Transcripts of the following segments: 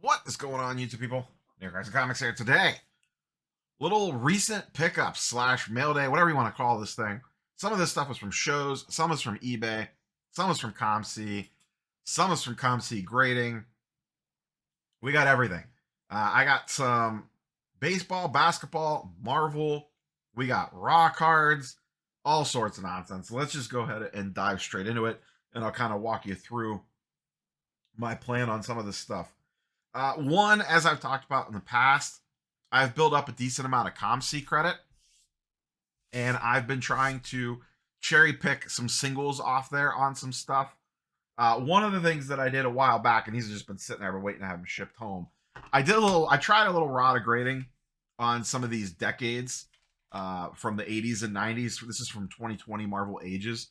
What is going on, YouTube people? New Guys and Comics here today. Little recent pickups slash mail day, whatever you want to call this thing. Some of this stuff was from shows, some is from eBay, some is from ComC, some is from ComC grading. We got everything. I got some baseball, basketball, Marvel. We got raw cards, all sorts of nonsense. Let's just go ahead and dive straight into it, and I'll kind of walk you through my plan on some of this stuff. One, as I've talked about in the past, I've built up a decent amount of ComC credit, and I've been trying to cherry pick some singles off there on some stuff. One of the things that I did a while back, and he's just been sitting there waiting to have him shipped home. I tried a little raw grading on some of these decades from the 80s and 90s. This is from 2020 Marvel Ages.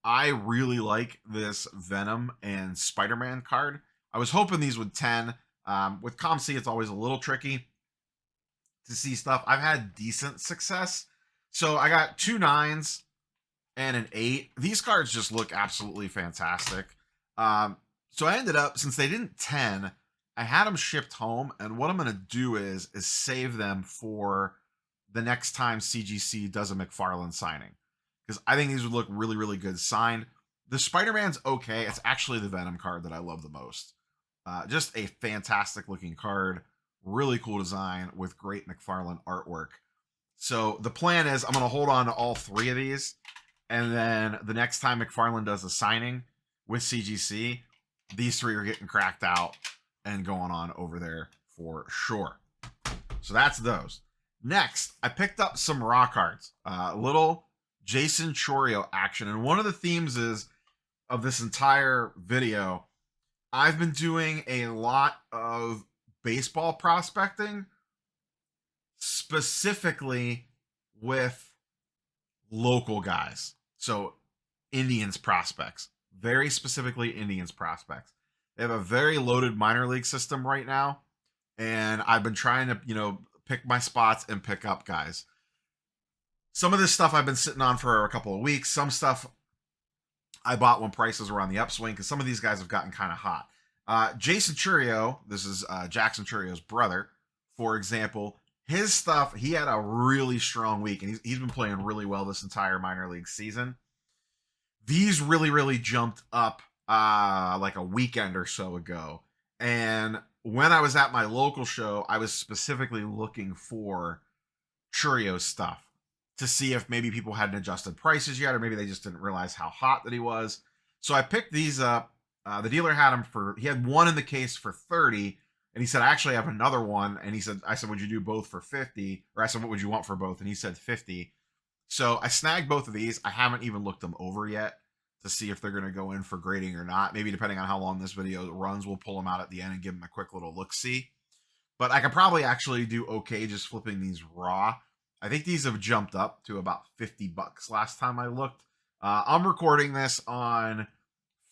I really like this Venom and Spider-Man card. I was hoping these would 10. With ComC, it's always a little tricky to see stuff. I've had decent success. So I got 2 9s and an 8. These cards just look absolutely fantastic. So I ended up, since they didn't 10, I had them shipped home. And what I'm going to do is save them for the next time CGC does a McFarlane signing, because I think these would look really, really good signed. The Spider-Man's okay. It's actually the Venom card that I love the most. Just a fantastic looking card. Really cool design with great McFarlane artwork. So the plan is I'm going to hold on to all 3 of these. And then the next time McFarlane does a signing with CGC, these 3 are getting cracked out and going on over there for sure. So that's those. Next, I picked up some raw cards. Little Jason Chourio action. And one of the themes of this entire video, I've been doing a lot of baseball prospecting, specifically with local guys. So Indians prospects, very specifically Indians prospects. They have a very loaded minor league system right now, and I've been trying to, pick my spots and pick up guys. Some of this stuff I've been sitting on for a couple of weeks. Some stuff I bought when prices were on the upswing, because some of these guys have gotten kind of hot. Jason Chourio, this is Jackson Chourio's brother, for example. His stuff, he had a really strong week, and he's been playing really well this entire minor league season. These really, really jumped up like a weekend or so ago. And when I was at my local show, I was specifically looking for Chourio's stuff to see if maybe people hadn't adjusted prices yet, or maybe they just didn't realize how hot that he was. So I picked these up. The dealer had he had one in the case for 30, and he said, I actually have another one. And I said, would you do both for 50? Or I said, what would you want for both? And he said 50. So I snagged both of these. I haven't even looked them over yet to see if they're going to go in for grading or not. Maybe depending on how long this video runs, we'll pull them out at the end and give them a quick little look-see. But I could probably actually do okay just flipping these raw. I think these have jumped up to about $50 last time I looked. I'm recording this on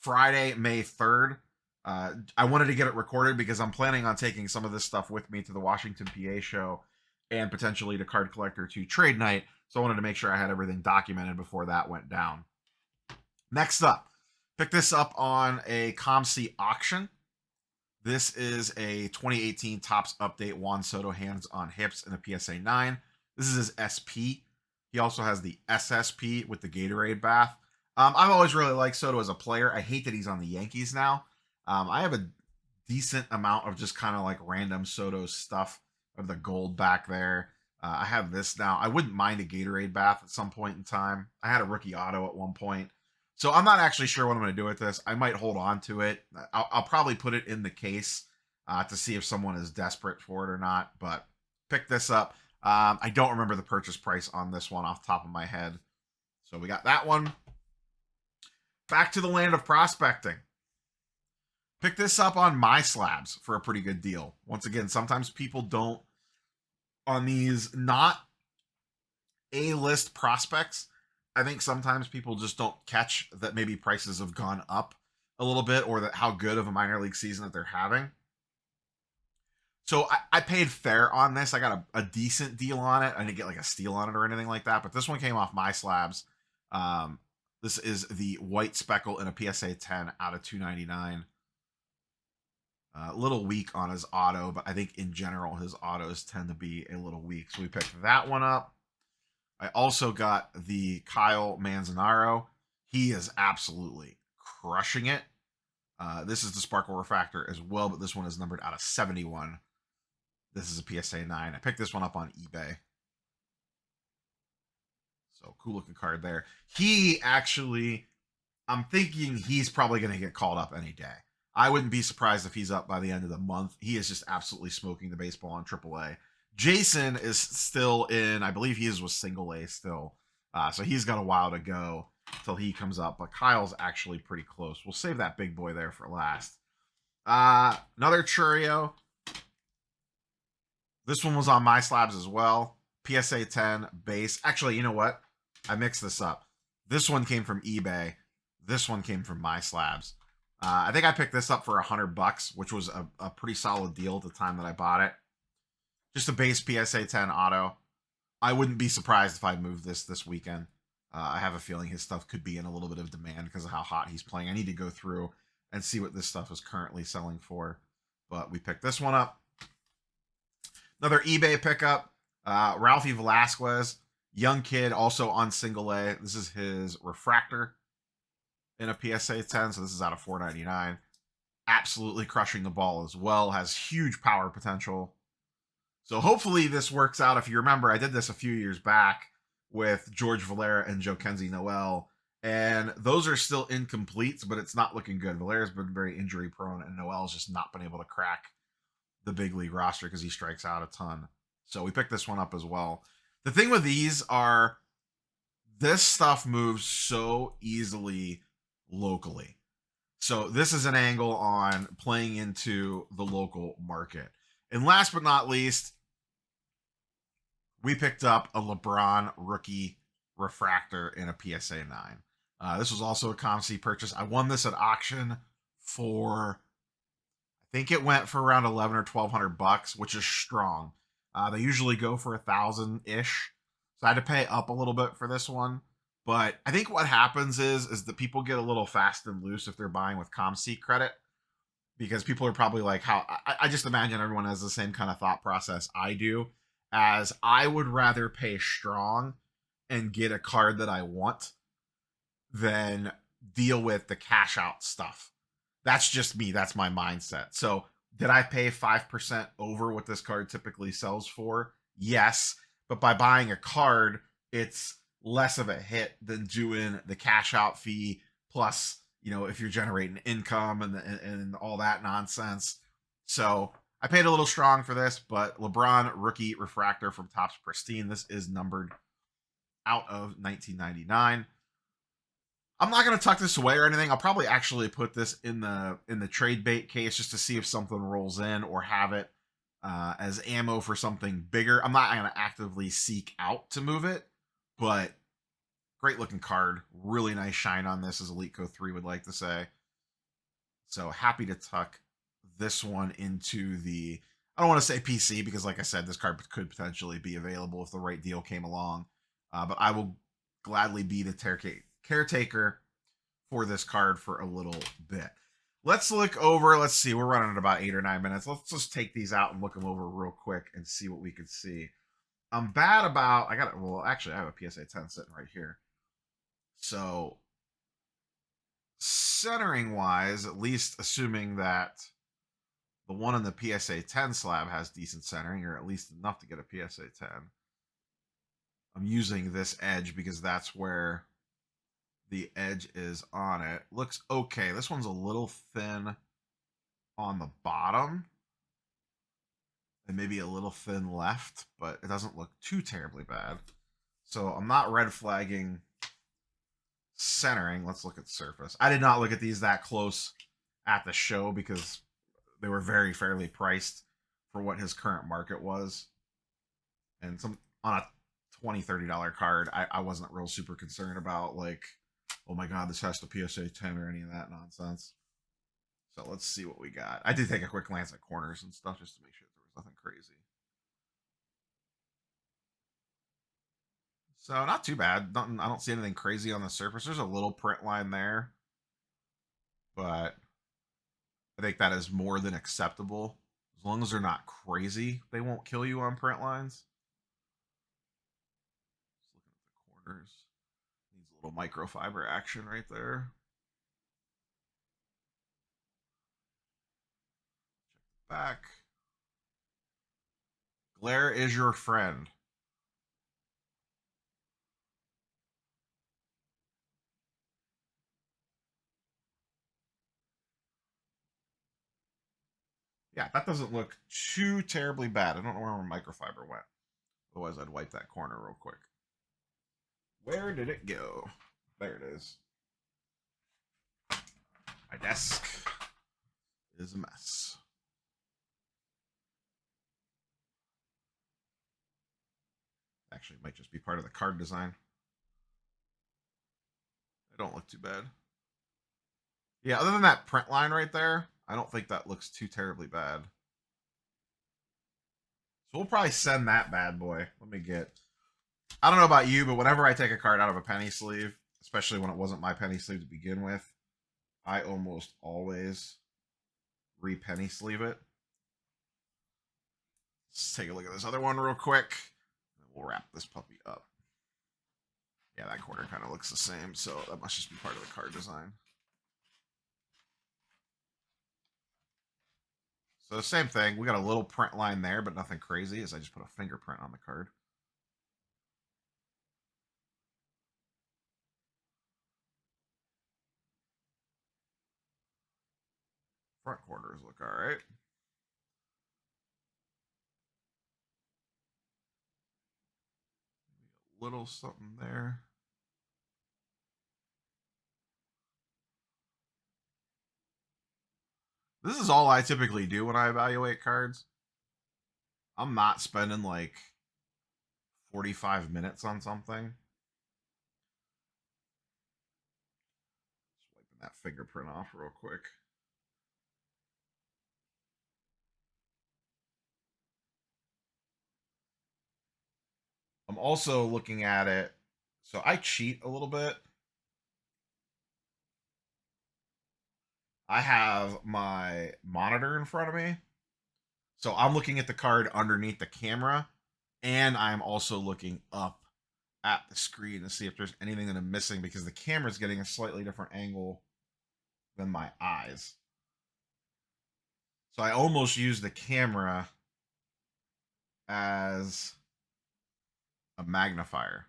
Friday, May 3rd. I wanted to get it recorded because I'm planning on taking some of this stuff with me to the Washington, PA show and potentially to Card Collector 2 Trade Night. So I wanted to make sure I had everything documented before that went down. Next up, pick this up on a ComC auction. This is a 2018 Topps Update Juan Soto hands on hips in a PSA 9. This is his SP. He also has the SSP with the Gatorade bath. I've always really liked Soto as a player. I hate that he's on the Yankees now. I have a decent amount of just kind of like random Soto stuff of the gold back there. I have this now. I wouldn't mind a Gatorade bath at some point in time. I had a rookie auto at one point. So I'm not actually sure what I'm going to do with this. I might hold on to it. I'll probably put it in the case to see if someone is desperate for it or not. But pick this up. I don't remember the purchase price on this one off the top of my head. So we got that one. Back to the land of prospecting. Pick this up on MySlabs for a pretty good deal. Once again, sometimes people don't, on these not A-list prospects, I think sometimes people just don't catch that maybe prices have gone up a little bit, or that how good of a minor league season that they're having. So I paid fair on this. I got a decent deal on it. I didn't get like a steal on it or anything like that, but this one came off MySlabs. This is the white speckle in a PSA 10 out of 299. A little weak on his auto, but I think in general his autos tend to be a little weak. So we picked that one up. I also got the Kyle Manzanaro. He is absolutely crushing it. This is the Sparkle Refractor as well, but this one is numbered out of 71. This is a PSA 9. I picked this one up on eBay. So cool looking card there. He actually, I'm thinking he's probably going to get called up any day. I wouldn't be surprised if he's up by the end of the month. He is just absolutely smoking the baseball on AAA. Jason is still in, I believe he is with single A still. So he's got a while to go till he comes up. But Kyle's actually pretty close. We'll save that big boy there for last. Another Churio. This one was on MySlabs as well. PSA 10 base. Actually, you know what? I mixed this up. This one came from eBay. This one came from MySlabs. I think I picked this up for $100, which was a pretty solid deal at the time that I bought it. Just a base PSA 10 auto. I wouldn't be surprised if I moved this weekend. I have a feeling his stuff could be in a little bit of demand because of how hot he's playing. I need to go through and see what this stuff is currently selling for. But we picked this one up. Another eBay pickup. Ralphie Velasquez. Young kid, also on single A. This is his refractor in a PSA 10. So this is out of $4.99. Absolutely crushing the ball as well. Has huge power potential. So hopefully this works out. If you remember, I did this a few years back with George Valera and Jokenzie Noel. And those are still incomplete, but it's not looking good. Valera's been very injury prone, and Noel's just not been able to crack the big league roster because he strikes out a ton. So we picked this one up as well. The thing with these are this stuff moves so easily locally. So this is an angle on playing into the local market. And last but not least, we picked up a Lebron rookie refractor in a PSA 9. This was also a ComC purchase. I won this at auction for, I think it went for around $1,100 or $1,200, which is strong. They usually go for $1,000-ish. So I had to pay up a little bit for this one. But I think what happens is that people get a little fast and loose if they're buying with ComC credit. Because people are probably like, I just imagine everyone has the same kind of thought process I do. As I would rather pay strong and get a card that I want than deal with the cash out stuff. That's just me. That's my mindset. So did I pay 5% over what this card typically sells for? Yes. But by buying a card, it's less of a hit than doing the cash out fee plus, you know, if you're generating income and all that nonsense. So I paid a little strong for this, but LeBron rookie refractor from Topps Pristine. This is numbered out of 1999. I'm not going to tuck this away or anything. I'll probably actually put this in the trade bait case just to see if something rolls in or have it as ammo for something bigger. I'm not going to actively seek out to move it, but great looking card. Really nice shine on this, as Elite Co 3 would like to say. So happy to tuck this one into the, I don't want to say PC because like I said, this card could potentially be available if the right deal came along. But I will gladly be the caretaker for this card for a little bit. Let's look over. Let's see. We're running at about 8 or 9 minutes. Let's just take these out and look them over real quick and see what we can see. I'm bad about, well, actually, I have a PSA 10 sitting right here. So, centering wise, at least assuming that the one in the PSA 10 slab has decent centering, or at least enough to get a PSA 10. I'm using this edge because that's where the edge is on it. Looks okay. This one's a little thin on the bottom. And maybe a little thin left, but it doesn't look too terribly bad. So I'm not red flagging centering. Let's look at surface. I did not look at these that close at the show because they were very fairly priced for what his current market was. And some on a $20, $30 card, I wasn't real super concerned about like, oh my god, this has to PSA 10 or any of that nonsense. So let's see what we got. I did take a quick glance at corners and stuff just to make sure there was nothing crazy. So not too bad. Nothing, I don't see anything crazy on the surface. There's a little print line there, but I think that is more than acceptable. As long as they're not crazy, they won't kill you on print lines. Just looking at the corners. Needs a little microfiber action right there. Check the back. Glare is your friend. Yeah, that doesn't look too terribly bad. I don't know where my microfiber went. Otherwise, I'd wipe that corner real quick. Where did it go? There it is. My desk is a mess. Actually, it might just be part of the card design. They don't look too bad. Yeah, other than that print line right there, I don't think that looks too terribly bad. So we'll probably send that bad boy. Let me get... I don't know about you, but whenever I take a card out of a penny sleeve, especially when it wasn't my penny sleeve to begin with, I almost always re-penny sleeve it. Let's take a look at this other one real quick. And we'll wrap this puppy up. Yeah, that corner kind of looks the same, so that must just be part of the card design. So the same thing. We got a little print line there, but nothing crazy, as I just put a fingerprint on the card. Front corners look all right. A little something there. This is all I typically do when I evaluate cards. I'm not spending like 45 minutes on something. Just wiping that fingerprint off real quick. I'm also looking at it. So I cheat a little bit. I have my monitor in front of me. So I'm looking at the card underneath the camera. And I'm also looking up at the screen to see if there's anything that I'm missing, because the camera's getting a slightly different angle than my eyes. So I almost use the camera as a magnifier.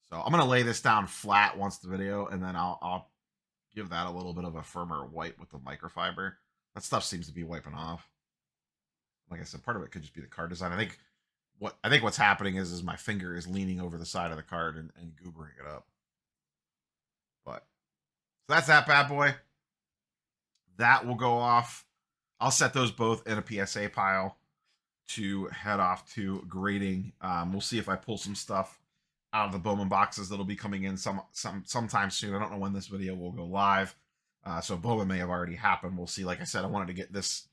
So I'm gonna lay this down flat once the video, and then I'll give that a little bit of a firmer wipe with the microfiber. That stuff seems to be wiping off. Like I said, part of it could just be the card design. I think what's happening is my finger is leaning over the side of the card and goobering it up. But so that's that bad boy. That will go off. I'll set those both in a PSA pile to head off to grading. We'll see if I pull some stuff out of the Bowman boxes that'll be coming in sometime soon. I don't know when this video will go live. So Bowman may have already happened. We'll see. Like I said, I wanted to get this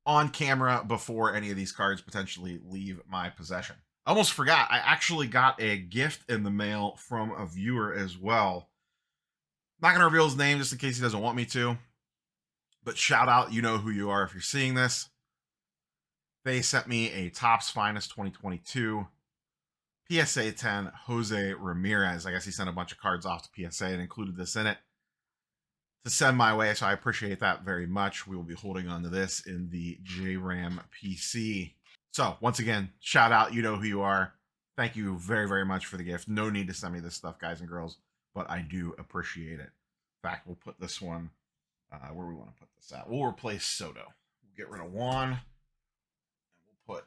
on camera before any of these cards potentially leave my possession. I almost forgot. I actually got a gift in the mail from a viewer as well. Not going to reveal his name just in case he doesn't want me to. But shout out, you know who you are if you're seeing this. They sent me a Topps Finest 2022 PSA 10 Jose Ramirez. I guess he sent a bunch of cards off to PSA and included this in it to send my way. So I appreciate that very much. We will be holding on to this in the JRAM PC. So once again, shout out, you know who you are. Thank you very, very much for the gift. No need to send me this stuff, guys and girls, but I do appreciate it. In fact, we'll put this one where we want to put this at. We'll replace Soto. We'll get rid of Juan, and we'll put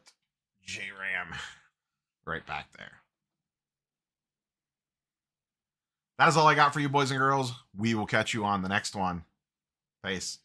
JRAM right back there. That is all I got for you, boys and girls. We will catch you on the next one. Peace.